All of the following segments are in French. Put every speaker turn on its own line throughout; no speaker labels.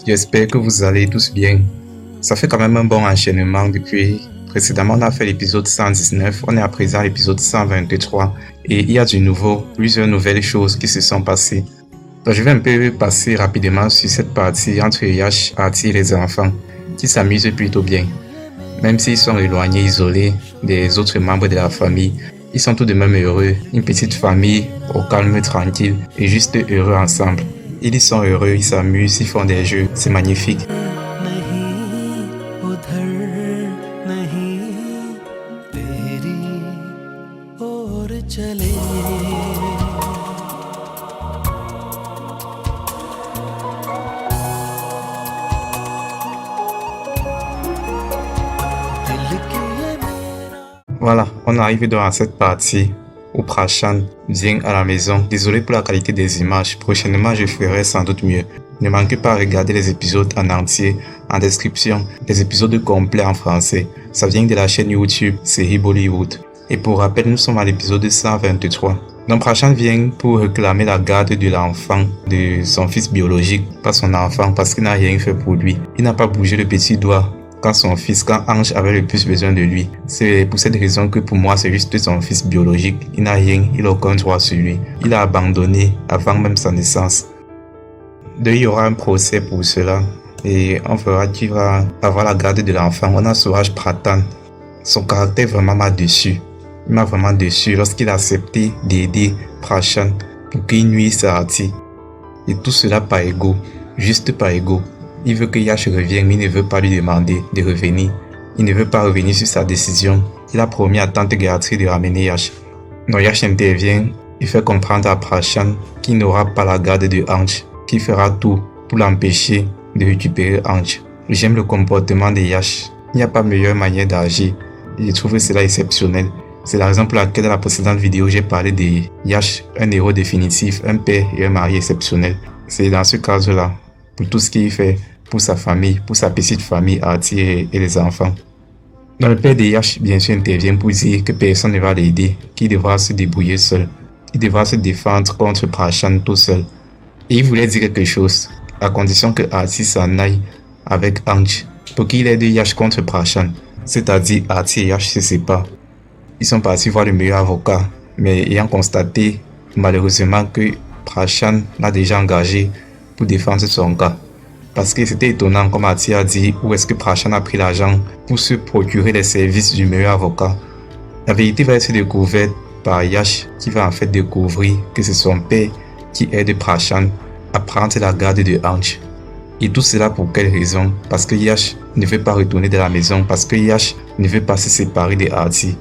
J'espère que vous allez tous bien. Ça fait quand même un bon enchaînement depuis. Précédemment, on a fait l'épisode 119, on est à présent à l'épisode 123 et il y a du nouveau, plusieurs nouvelles choses qui se sont passées. Donc, je vais un peu passer rapidement sur cette partie entre Yash, Artie et les enfants qui s'amusent plutôt bien. Même s'ils sont éloignés, isolés des autres membres de la famille, ils sont tout de même heureux. Une petite famille au calme, tranquille et juste heureux ensemble. Ils sont heureux, ils s'amusent, ils font des jeux, c'est magnifique. Voilà, on arrive donc à cette partie où Prashant vient à la maison. Désolé pour la qualité des images, prochainement je ferai sans doute mieux. Ne manquez pas à regarder les épisodes en entier, en description, les épisodes complets en français. Ça vient de la chaîne YouTube Série Bollywood. Et pour rappel, nous sommes à l'épisode 123. Donc Prashant vient pour réclamer la garde de l'enfant, de son fils biologique, pas son enfant, parce qu'il n'a rien fait pour lui. Il n'a pas bougé le petit doigt quand Ange avait le plus besoin de lui. C'est pour cette raison que pour moi, c'est juste son fils biologique. Il n'a rien, il n'a aucun droit sur lui. Il a abandonné avant même sa naissance. Il y aura un procès pour cela et on fera qu'il va avoir la garde de l'enfant. On a Suraj Pradhan. Son caractère vraiment m'a déçu. Il m'a vraiment déçu lorsqu'il a accepté d'aider Prashant pour qu'il nuise à Artie. Et tout cela par ego, juste par ego. Il veut que Yash revienne, mais il ne veut pas lui demander de revenir. Il ne veut pas revenir sur sa décision. Il a promis à tante Gayatri de ramener Yash. Donc Yash intervient, il fait comprendre à Prashant qu'il n'aura pas la garde de Ange, qu'il fera tout pour l'empêcher de récupérer Ange. J'aime le comportement de Yash. Il n'y a pas meilleure manière d'agir. Je trouve cela exceptionnel. C'est la raison pour laquelle dans la précédente vidéo, j'ai parlé de Yash, un héros définitif, un père et un mari exceptionnel. C'est dans ce cas-là, pour tout ce qu'il fait pour sa famille, pour sa petite famille, Artie et les enfants. Dans le père de Yash, bien sûr, intervient pour dire que personne ne va l'aider, qu'il devra se débrouiller seul. Il devra se défendre contre Prashant tout seul. Et il voulait dire quelque chose, à condition que Artie s'en aille avec Ange, pour qu'il aide Yash contre Prashant. C'est-à-dire, Artie et Yash se séparent. Ils sont partis voir le meilleur avocat, mais ayant constaté malheureusement que Prashant l'a déjà engagé pour défendre son cas. Parce que c'était étonnant, comme Artie a dit, où est-ce que Prashant a pris l'argent pour se procurer les services du meilleur avocat. La vérité va être découverte par Yash, qui va en fait découvrir que c'est son père qui aide Prashant à prendre la garde de Ange. Et tout cela pour quelle raison? Parce que Yash ne veut pas retourner de la maison, parce que Yash ne veut pas se séparer de Artie.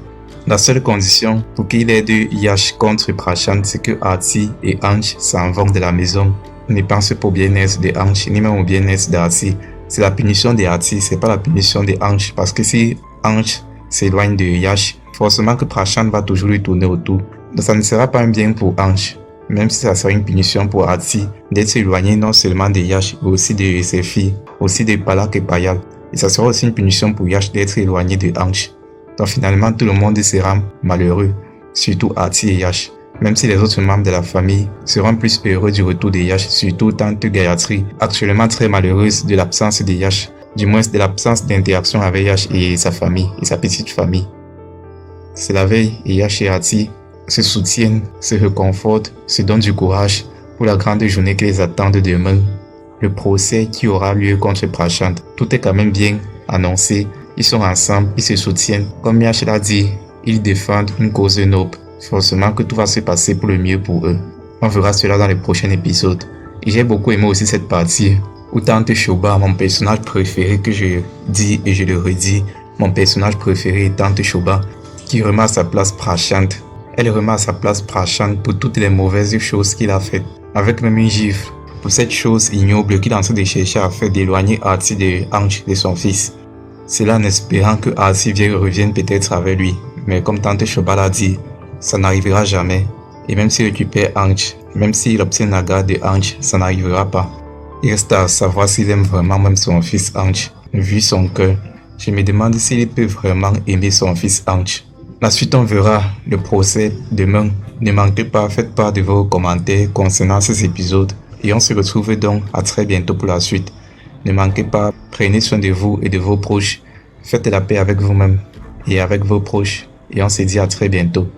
La seule condition pour qu'il aide Yash contre Prashant, c'est que Artie et Ange s'en vont de la maison. Ne pense pas au bien-être de Ange, ni même au bien-être d'Artie. C'est la punition de Artie, c'est pas la punition de Ange. Parce que si Ange s'éloigne de Yash, forcément que Prashant va toujours lui tourner autour. Donc ça ne sera pas un bien pour Ange. Même si ça sera une punition pour Artie, d'être éloigné non seulement de Yash, mais aussi de ses filles, aussi de Palak et Payal. Et ça sera aussi une punition pour Yash d'être éloigné de Ange. Donc finalement, tout le monde sera malheureux, surtout Artie et Yash. Même si les autres membres de la famille seront plus heureux du retour de Yash, surtout tante Gayatri, actuellement très malheureuse de l'absence de Yash, du moins de l'absence d'interaction avec Yash et sa famille, et sa petite famille. C'est la veille et Yash et Artie se soutiennent, se réconfortent, se donnent du courage pour la grande journée qui les attend demain. Le procès qui aura lieu contre Prashant. Tout est quand même bien annoncé. Ils sont ensemble, ils se soutiennent. Comme Yash l'a dit, ils défendent une cause noble. Forcément que tout va se passer pour le mieux pour eux. On verra cela dans les prochains épisodes. Et j'ai beaucoup aimé aussi cette partie où tante Shobha, mon personnage préféré que je dis et je le redis, mon personnage préféré est tante Shobha, qui remet à sa place Prashant. Elle remet à sa place Prashant pour toutes les mauvaises choses qu'il a faites, avec même une gifle, pour cette chose ignoble qu'il est en train de chercher à faire d'éloigner Artie de Ange de son fils. C'est là en espérant que Artie revienne peut-être avec lui. Mais comme tante Shobha l'a dit, ça n'arrivera jamais. Et même s'il récupère Ange, même s'il obtient la garde de Ange, ça n'arrivera pas. Il reste à savoir s'il aime vraiment même son fils Ange. Vu son cœur, je me demande s'il peut vraiment aimer son fils Ange. La suite on verra le procès demain. Ne manquez pas, faites part de vos commentaires concernant ces épisodes. Et on se retrouve donc à très bientôt pour la suite. Ne manquez pas, prenez soin de vous et de vos proches. Faites la paix avec vous-même et avec vos proches. Et on se dit à très bientôt.